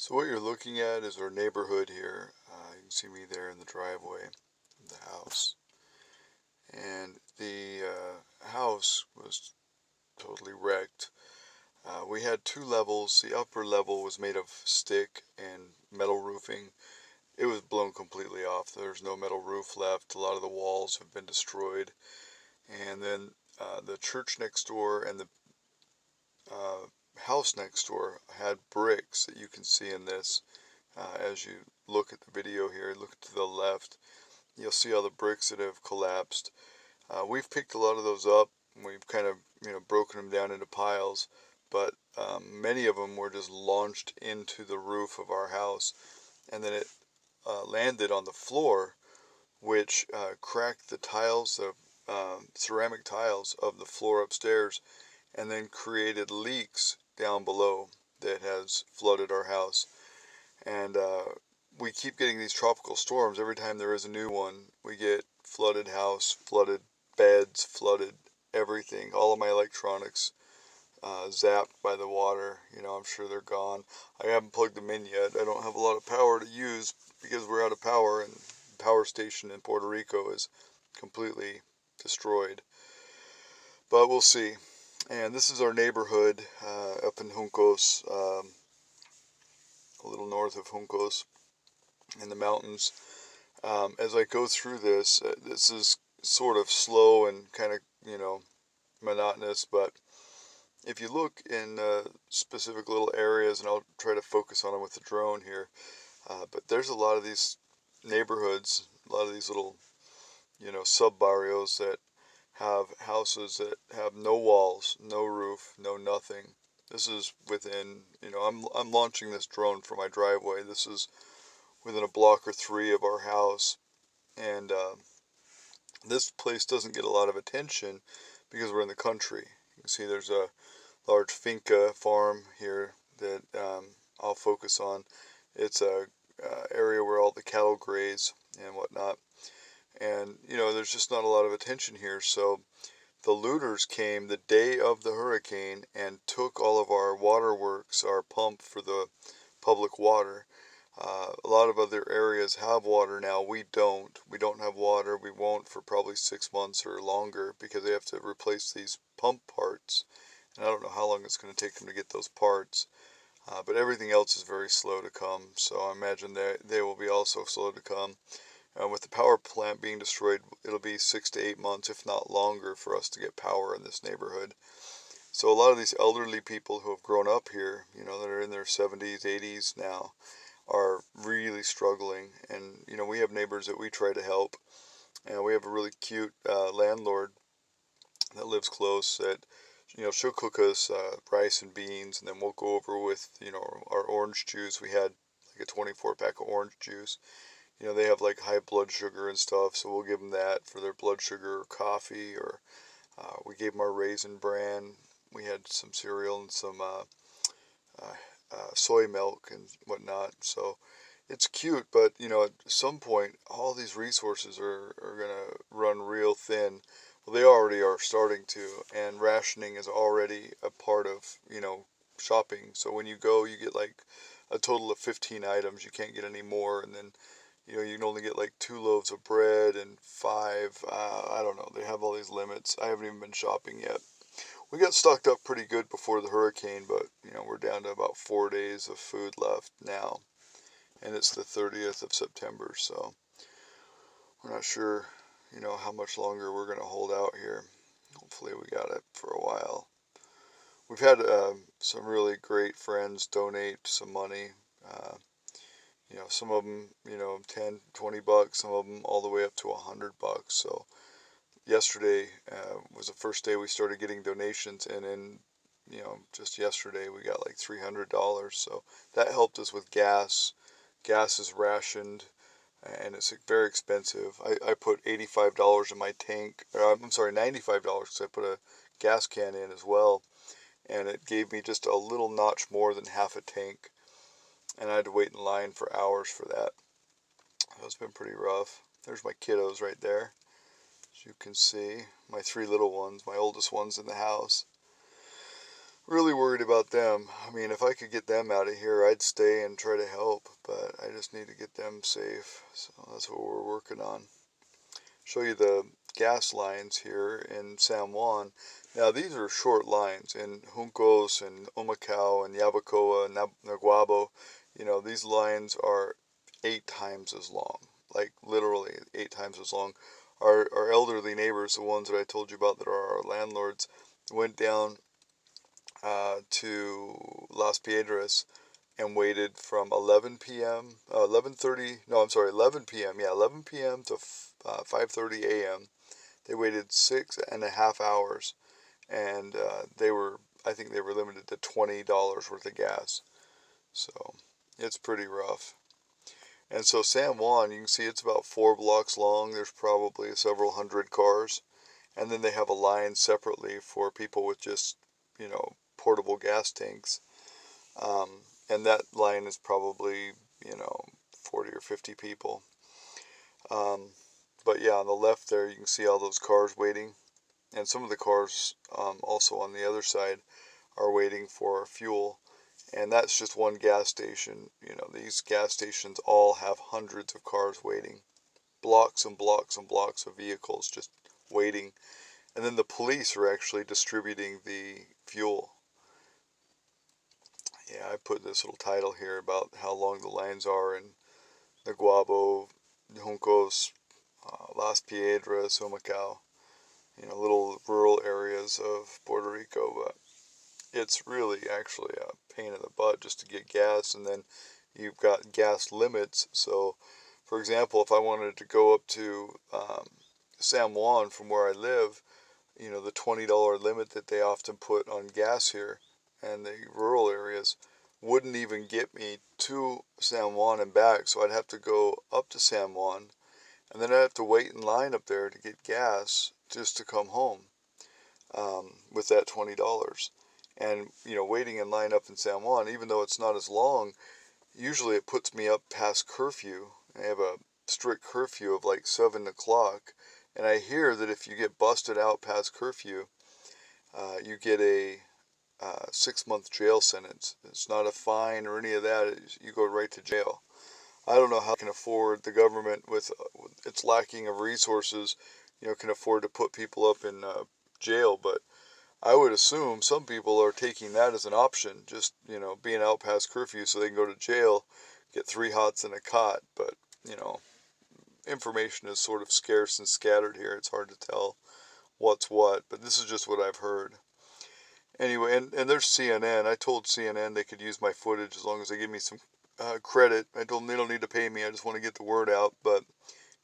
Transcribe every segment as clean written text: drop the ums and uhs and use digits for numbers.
So what you're looking at is our neighborhood here. You can see me there in the driveway of the house. And the house was totally wrecked. We had two levels. The upper level was made of stick and metal roofing. It was blown completely off. There's no metal roof left. A lot of the walls have been destroyed. And then the church next door and the uh, house next door had bricks that you can see in this. As you look at the video here, look to the left, you'll see all the bricks that have collapsed. We've picked a lot of those up. We've kind of, broken them down into piles, but many of them were just launched into the roof of our house, and then it landed on the floor, which cracked the tiles, the ceramic tiles of the floor upstairs, and then created leaks down below that has flooded our house. And we keep getting these tropical storms. Every time there is a new one, we get flooded house, flooded beds, flooded everything. All of my electronics zapped by the water. I'm sure they're gone. I haven't plugged them in yet. I don't have a lot of power to use because we're out of power, and the power station in Puerto Rico is completely destroyed. But we'll see. And this is our neighborhood up in Juncos, a little north of Juncos in the mountains. As I go through this, this is sort of slow and kind of, monotonous, but if you look in specific little areas, and I'll try to focus on them with the drone here, but there's a lot of these neighborhoods, a lot of these little, sub-barrios that have houses that have no walls, no roof, no nothing. This is within, I'm launching this drone from my driveway. This is within a block or three of our house, and this place doesn't get a lot of attention because we're in the country. You can see there's a large finca farm here that I'll focus on. It's a area where all the cattle graze and whatnot, and there's just not a lot of attention here. So the looters came the day of the hurricane and took all of our waterworks, our pump for the public water. A lot of other areas have water now. We don't. We don't have water. We won't for probably 6 months or longer because they have to replace these pump parts. And I don't know how long it's going to take them to get those parts. But everything else is very slow to come. So I imagine they will be also slow to come. With the power plant being destroyed, it'll be 6 to 8 months, if not longer, for us to get power in this neighborhood. So a lot of these elderly people who have grown up here, that are in their 70s, 80s now, are really struggling. And we have neighbors that we try to help, and we have a really cute landlord that lives close that she'll cook us rice and beans, and then we'll go over with our orange juice. We had like a 24 pack of orange juice. They have like high blood sugar and stuff, so we'll give them that for their blood sugar, or coffee, or we gave them our Raisin Bran. We had some cereal and some soy milk and whatnot. So it's cute, but at some point, all these resources are gonna run real thin. Well, they already are starting to, and rationing is already a part of shopping. So when you go, you get like a total of 15 items. You can't get any more, and then you can only get like 2 loaves of bread and five. I don't know. They have all these limits. I haven't even been shopping yet. We got stocked up pretty good before the hurricane, but we're down to about 4 days of food left now, and it's the 30th of September, so we're not sure, how much longer we're gonna hold out here. Hopefully, we got it for a while. We've had some really great friends donate some money. Some of them, 10, 20 bucks. Some of them all the way up to $100. So yesterday was the first day we started getting donations, and then just yesterday we got like $300. So that helped us with gas. Gas is rationed, and it's very expensive. I put $85 in my tank. I'm sorry, $95 because I put a gas can in as well, and it gave me just a little notch more than half a tank, and I had to wait in line for hours for that. So it's been pretty rough. There's my kiddos right there. As you can see, my 3 little ones, my oldest one's in the house. really worried about them. I mean, if I could get them out of here, I'd stay and try to help, but I just need to get them safe. So that's what we're working on. Show you the gas lines here in San Juan. Now these are short lines in Juncos and Humacao and Yabacoa and Naguabo. You know, these lines are 8 times as long, like literally 8 times as long. Our elderly neighbors, the ones that I told you about that are our landlords, went down to Las Piedras and waited from 11 p.m. 11:30. No, I'm sorry, 11 p.m. Yeah, 11 p.m. to 5:30 a.m. They waited 6.5 hours, and I think they were limited to $20 worth of gas. So it's pretty rough. And so San Juan, you can see it's about 4 blocks long. There's probably several hundred cars. And then they have a line separately for people with just, portable gas tanks. And that line is probably, 40 or 50 people. But yeah, on the left there, you can see all those cars waiting. And some of the cars also on the other side are waiting for fuel. And that's just one gas station. These gas stations all have hundreds of cars waiting. Blocks and blocks and blocks of vehicles just waiting. And then the police are actually distributing the fuel. Yeah, I put this little title here about how long the lines are in Naguabo, Juncos, Las Piedras, Humacao. Little rural areas of Puerto Rico, but it's really actually a pain in the butt just to get gas, and then you've got gas limits. So, for example, if I wanted to go up to San Juan from where I live, the $20 limit that they often put on gas here and the rural areas wouldn't even get me to San Juan and back. So I'd have to go up to San Juan, and then I'd have to wait in line up there to get gas just to come home with that $20. And, waiting in line up in San Juan, even though it's not as long, usually it puts me up past curfew. I have a strict curfew of like 7 o'clock. And I hear that if you get busted out past curfew, you get a 6-month jail sentence. It's not a fine or any of that. You go right to jail. I don't know how can afford, the government with its lacking of resources, can afford to put people up in jail. But I would assume some people are taking that as an option, just, being out past curfew so they can go to jail, get 3 hots and a cot. But, information is sort of scarce and scattered here. It's hard to tell what's what, but this is just what I've heard. Anyway, and there's CNN. I told CNN they could use my footage as long as they give me some credit. I told them they don't need to pay me. I just want to get the word out, but,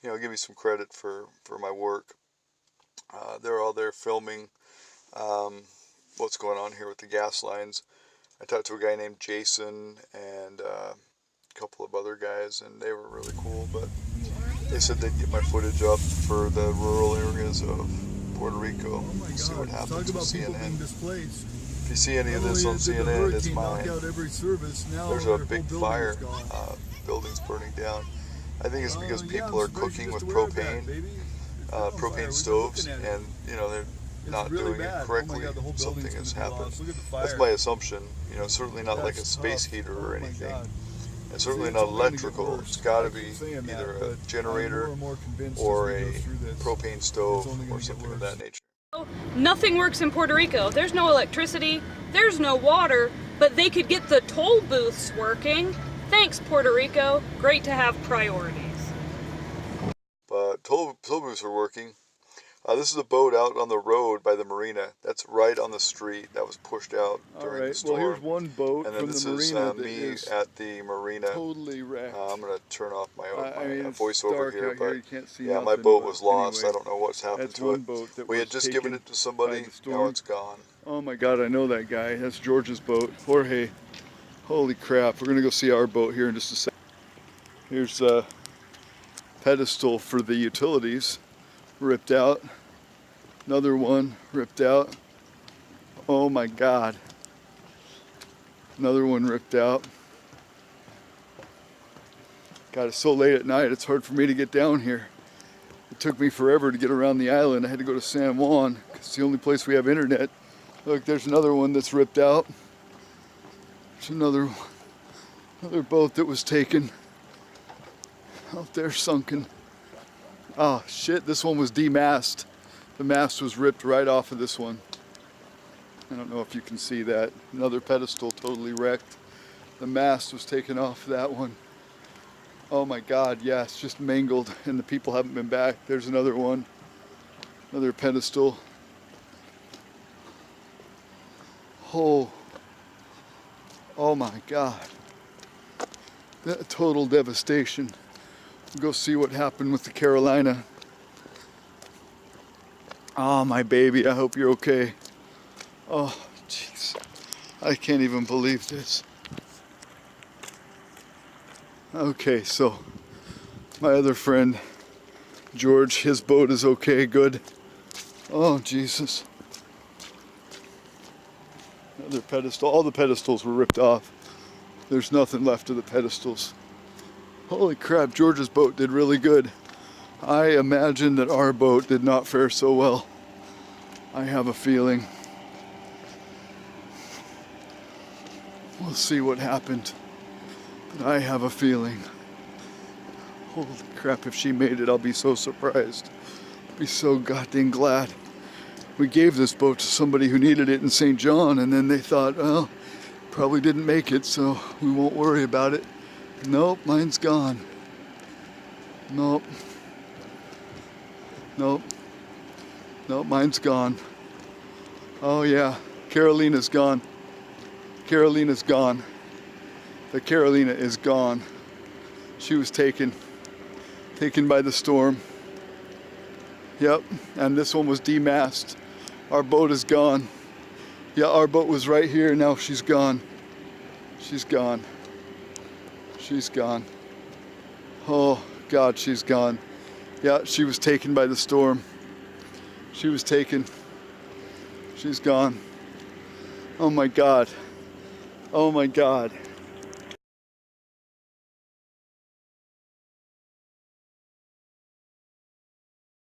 give me some credit for my work. They're all there filming what's going on here with the gas lines. I talked to a guy named Jason and a couple of other guys, and they were really cool, but they said they'd get my footage up for the rural areas of Puerto Rico. We'll see what happens with CNN. If you see any of this on CNN, it's mine. There's a big fire, buildings burning down. I think it's because people are cooking with propane stoves, and they're not doing it correctly. Something has happened. That's my assumption. Certainly not like a space heater or anything. And certainly not electrical. It's got to be either a generator or a propane stove or something of that nature. Nothing works in Puerto Rico. There's no electricity, there's no water, but they could get the toll booths working. Thanks, Puerto Rico. Great to have priorities. But toll booths are working. This is a boat out on the road by the Marina. That's right on the street. That was pushed out during the storm. Well, here's one boat and then from this the is Marina me at the Marina. Totally wrecked. I'm going to turn off my it's voiceover dark here, out but you can't see yeah, nothing, my boat was lost. anyway, I don't know what's happened that's to one it. boat that We was had just given taken it to somebody. by the storm. Now it's gone. Oh my God, I know that guy. That's George's boat. Jorge. Holy crap. We're going to go see our boat here in just a second. Here's a pedestal for the utilities ripped out. Another one ripped out. Oh my God. Another one ripped out. God, it's so late at night, it's hard for me to get down here. It took me forever to get around the island. I had to go to San Juan, 'cause it's the only place we have internet. Look, there's another one that's ripped out. There's another boat that was taken out there, sunken. Oh shit, this one was demast. The mast was ripped right off of this one. I don't know if you can see that. Another pedestal totally wrecked. The mast was taken off that one. Oh my God, yeah, it's just mangled and the people haven't been back. There's another one. Another pedestal. Oh my God. That total devastation. We'll go see what happened with the Carolina. Oh, my baby, I hope you're okay. Oh, jeez. I can't even believe this. Okay, so my other friend, George, his boat is okay, good. Oh, Jesus. Another pedestal. All the pedestals were ripped off. There's nothing left of the pedestals. Holy crap, George's boat did really good. I imagine that our boat did not fare so well. I have a feeling. We'll see what happened. But I have a feeling. Holy crap, if she made it, I'll be so surprised. I'll be so goddamn glad. We gave this boat to somebody who needed it in St. John, and then they thought, well, probably didn't make it, so we won't worry about it. Nope, mine's gone. Nope. Nope. Nope, mine's gone. Oh yeah, Carolina's gone. Carolina's gone. The Carolina is gone. She was taken by the storm. Yep, and this one was demast. Our boat is gone. Yeah, our boat was right here, now she's gone. She's gone. She's gone. Oh God, she's gone. Yeah, she was taken by the storm. She was taken. She's gone. Oh my God. Oh my God.